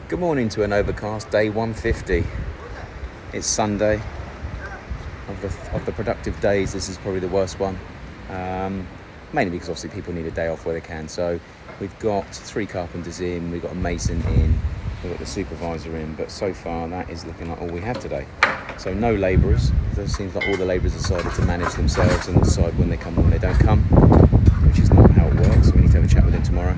Good morning to an overcast day 150. It's Sunday. Of the productive days, this is probably the worst one. Mainly because obviously people need a day off where they can. So we've got 3 carpenters in, we've got a mason in, we've got the supervisor in, but so far that is looking like all we have today. So no labourers. It seems like all the labourers decided to manage themselves and decide when they come and when they don't come, which is not how it works. So we need to have a chat with them tomorrow.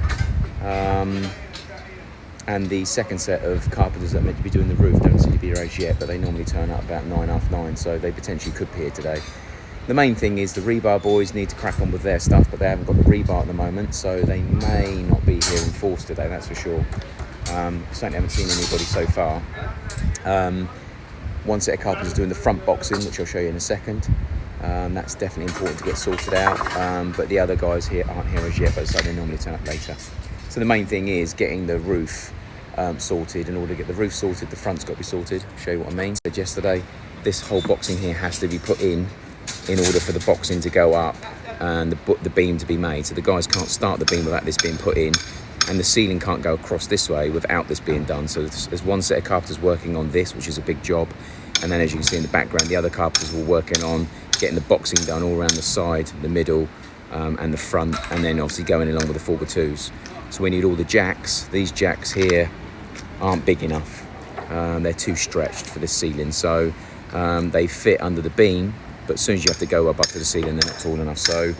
And the second set of carpenters that are meant to be doing the roof don't seem to be here as yet, but they normally turn up about 9:30, so they potentially could be here today. The main thing is the rebar boys need to crack on with their stuff, but they haven't got the rebar at the moment, so they may not be here in force today, that's for sure. Certainly haven't seen anybody so far. One set of carpenters doing the front boxing, which I'll show you in a second. That's definitely important to get sorted out, but the other guys here aren't here as yet, but so they normally turn up later. So the main thing is getting the roof sorted. In order to get the roof sorted, the front's got to be sorted. I'll show you what I mean. So yesterday, this whole boxing here has to be put in order for the boxing to go up and the beam to be made. So the guys can't start the beam without this being put in, and the ceiling can't go across this way without this being done. So there's one set of carpenters working on this, which is a big job, and then as you can see in the background, the other carpenters were working on getting the boxing done all around the side, the middle, and the front, and then obviously going along with the 4x2s. So we need all the jacks. These jacks here aren't big enough. They're too stretched for this ceiling, so they fit under the beam, but as soon as you have to go up to the ceiling, they're not tall enough. So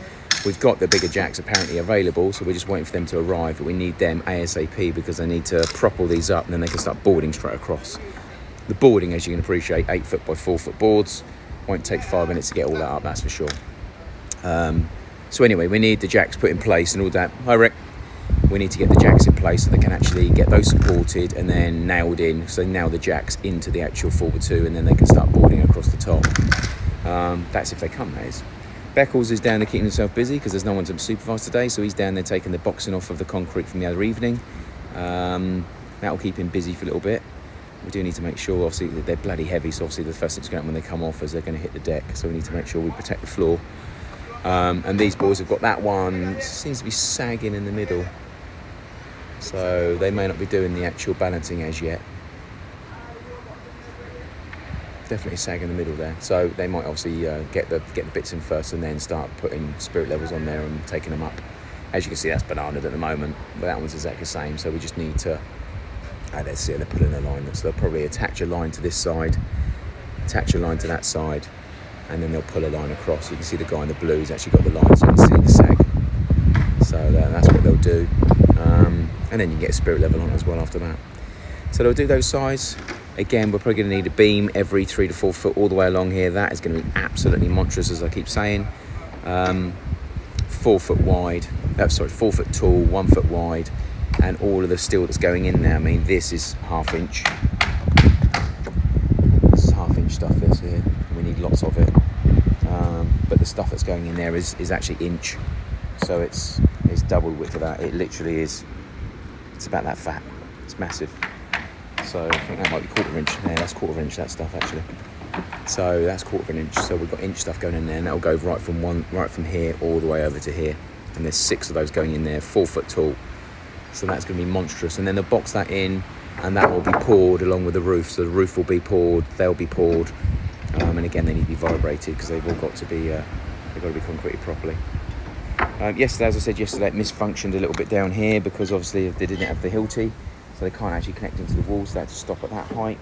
we've got the bigger jacks apparently available, so we're just waiting for them to arrive, but we need them ASAP because they need to prop all these up and then they can start boarding straight across. The boarding, as you can appreciate, 8 foot by 4 foot boards. Won't take 5 minutes to get all that up, that's for sure. So anyway, we need the jacks put in place and all that. Hi Rick. We need to get the jacks in place so they can actually get those supported and then nailed in. So they nail the jacks into the actual 4x2 and then they can start boarding across the top. That's if they come, that is. Beckles is down there keeping himself busy because there's no one to supervise today, so he's down there taking the boxing off of the concrete from the other evening. That'll keep him busy for a little bit. We do need to make sure, obviously, that they're bloody heavy, so obviously the first thing's going to happen when they come off is they're going to hit the deck, so we need to make sure we protect the floor. And these boys have got that one, seems to be sagging in the middle, so they may not be doing the actual balancing as yet. Definitely sag in the middle there, so they might obviously get the bits in first and then start putting spirit levels on there and taking them up. As you can see, that's bananaed at the moment, but that one's exactly the same, so we just need to let's see, they're putting a line, so they'll probably attach a line to this side, attach a line to that side, and then they'll pull a line across. You can see the guy in the blue, he's actually got the line, so you can see the sag. So that's what they'll do. And then you get a spirit level on as well after that. So they'll do those sides. Again, we're probably going to need a beam every 3 to 4 foot all the way along here. That is going to be absolutely monstrous, as I keep saying. 4 foot wide, 4 foot tall, 1 foot wide, and all of the steel that's going in there. I mean, this is ½ inch. This is ½ inch stuff, this here. We need lots of it. But the stuff that's going in there is actually inch. So it's double width of that. It literally is, it's about that fat. It's massive. So I think that might be 1/4 inch. Yeah, that's 1/4 inch, that stuff actually. So that's 1/4 inch. So we've got inch stuff going in there, and that'll go right from here all the way over to here. And there's 6 of those going in there, 4 foot tall. So that's going to be monstrous. And then they'll box that in, and that will be poured along with the roof. So the roof will be poured, they'll be poured, and again they need to be vibrated because they've all got to be concreted properly. Yesterday, as I said yesterday, it misfunctioned a little bit down here because obviously they didn't have the hilty, so they can't actually connect into the walls. So they had to stop at that height.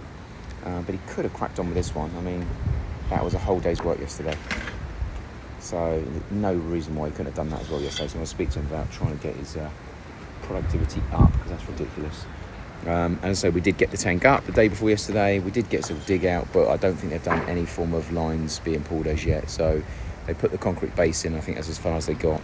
But he could have cracked on with this one. I mean, that was a whole day's work yesterday. So no reason why he couldn't have done that as well yesterday. So I'm going to speak to him about trying to get his productivity up because that's ridiculous. And as I say, we did get the tank up the day before yesterday. We did get some dig out, but I don't think they've done any form of lines being pulled as yet. So they put the concrete base in. I think that's as far as they got.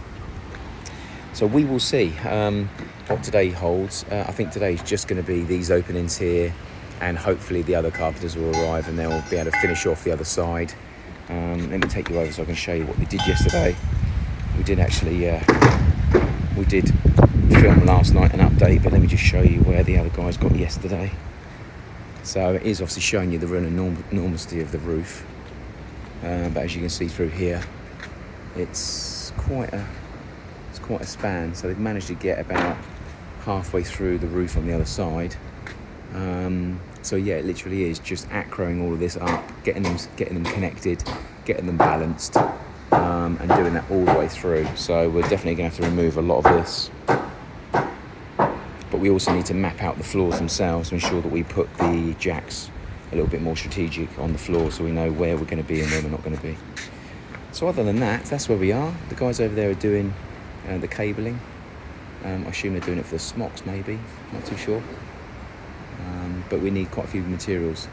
So we will see what today holds. I think today is just going to be these openings here, and hopefully the other carpenters will arrive and they'll be able to finish off the other side. Let me take you over so I can show you what they did yesterday. We did actually, we did film last night an update, but let me just show you where the other guys got yesterday. So it is obviously showing you the real enormity of the roof, but as you can see through here, it's quite a span. So they've managed to get about halfway through the roof on the other side, So yeah, it literally is just acroing all of this up, getting them connected, getting them balanced, and doing that all the way through. So we're definitely going to have to remove a lot of this. But we also need to map out the floors themselves to ensure that we put the jacks a little bit more strategic on the floor, so we know where we're going to be and where we're not going to be. So other than that, that's where we are. The guys over there are doing the cabling. I assume they're doing it for the smocks, maybe. Not too sure. But we need quite a few materials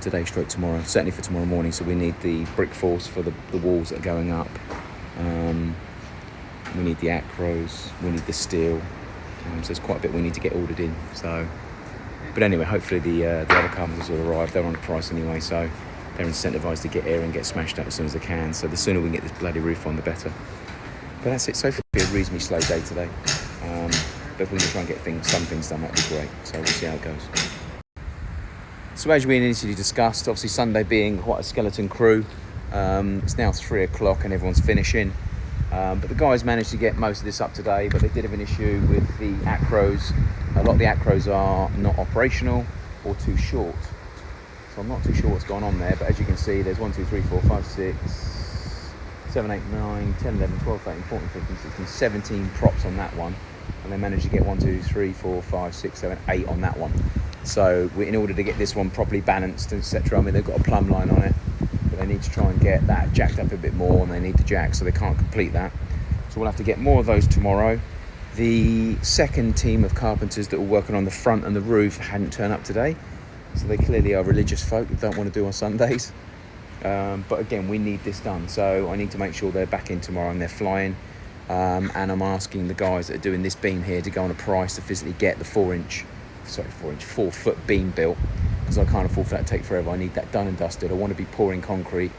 today, stroke tomorrow. Certainly for tomorrow morning. So we need the brick force for the walls that are going up. We need the acros. We need the steel. So there's quite a bit we need to get ordered in. So, but anyway, hopefully the other carpenters will arrive. They're on a price anyway, so they're incentivised to get here and get smashed up as soon as they can. So the sooner we can get this bloody roof on, the better. But that's it. So far, it'll be a reasonably slow day today. But if we can try and get some things done, that'd be great. So we'll see how it goes. So as we initially discussed, obviously Sunday being quite a skeleton crew, it's now 3 o'clock and everyone's finishing. But the guys managed to get most of this up today, but they did have an issue with the acros. A lot of the acros are not operational or too short. So I'm not too sure what's going on there, but as you can see, there's 1, 2, 3, 4, 5, 6, 7, 8, 9, 10, 11, 12, 13, 14, 15, 16, 17 props on that one. And they managed to get 1, 2, 3, 4, 5, 6, 7, 8 on that one. So in order to get this one properly balanced, etc., I mean, they've got a plumb line on it, but they need to try and get that jacked up a bit more, and they need the jack, so they can't complete that. So we'll have to get more of those tomorrow. The second team of carpenters that were working on the front and the roof hadn't turned up today, so they clearly are religious folk who don't want to do on Sundays. But again, we need this done, so I need to make sure they're back in tomorrow and they're flying. And I'm asking the guys that are doing this beam here to go on a price to physically get the 4 foot beam built, because I can't afford for that to take forever. I need that done and dusted. I want to be pouring concrete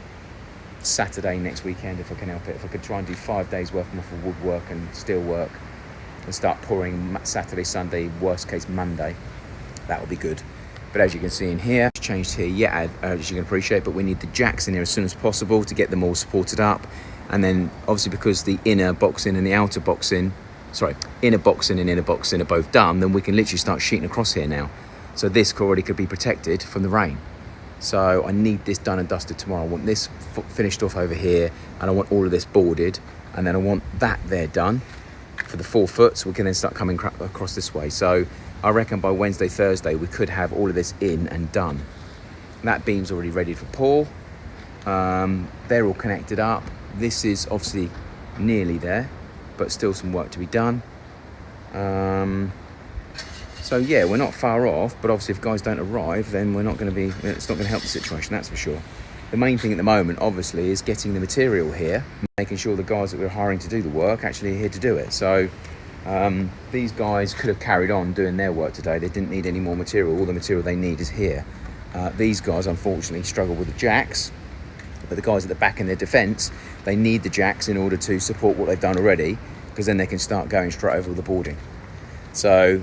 Saturday next weekend if I can help it. If I could try and do 5 days worth of woodwork and steel work and start pouring Saturday, Sunday, worst case Monday, that would be good. But as you can see in here, it's changed here yet, as you can appreciate, but we need the jacks in here as soon as possible to get them all supported up. And then obviously because the inner boxing and the outer boxing, inner boxing and inner boxing are both done, then we can literally start sheeting across here now. So this already could be protected from the rain. So I need this done and dusted tomorrow. I want this finished off over here, and I want all of this boarded, and then I want that there done for the 4 foot, so we can then start coming across this way. So I reckon by Wednesday, Thursday, we could have all of this in and done. That beam's already ready for pour. They're all connected up. This is obviously nearly there, but still some work to be done. So yeah, we're not far off, but obviously if guys don't arrive, then it's not going to help the situation, that's for sure. The main thing at the moment, obviously, is getting the material here, making sure the guys that we're hiring to do the work actually are here to do it. So these guys could have carried on doing their work today. They didn't need any more material. All the material they need is here. These guys, unfortunately, struggle with the jacks. But the guys at the back in their defence, they need the jacks in order to support what they've done already, because then they can start going straight over the boarding. So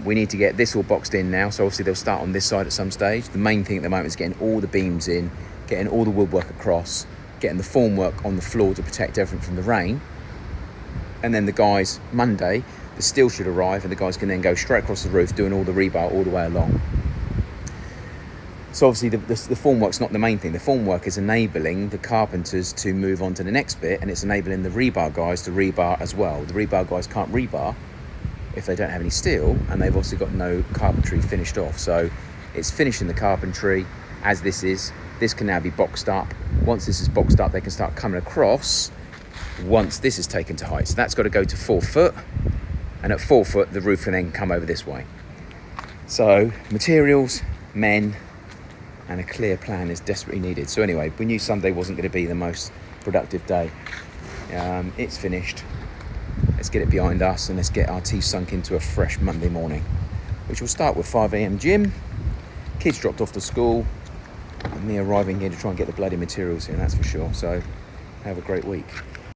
we need to get this all boxed in now. So obviously they'll start on this side at some stage. The main thing at the moment is getting all the beams in, getting all the woodwork across, getting the formwork on the floor to protect everything from the rain. And then the guys, Monday, the steel should arrive, and the guys can then go straight across the roof doing all the rebar all the way along. So obviously the formwork's not the main thing. The formwork is enabling the carpenters to move on to the next bit, and it's enabling the rebar guys to rebar as well. The rebar guys can't rebar if they don't have any steel, and they've also got no carpentry finished off. So it's finishing the carpentry as this is. This can now be boxed up. Once this is boxed up, they can start coming across once this is taken to height. So that's got to go to 4 foot, and at 4 foot the roof can then come over this way. So materials, men, and a clear plan is desperately needed. So anyway, we knew Sunday wasn't going to be the most productive day. It's finished. Let's get it behind us, and let's get our teeth sunk into a fresh Monday morning, which will start with 5 a.m. gym, kids dropped off to school, and me arriving here to try and get the bloody materials in, that's for sure. So have a great week.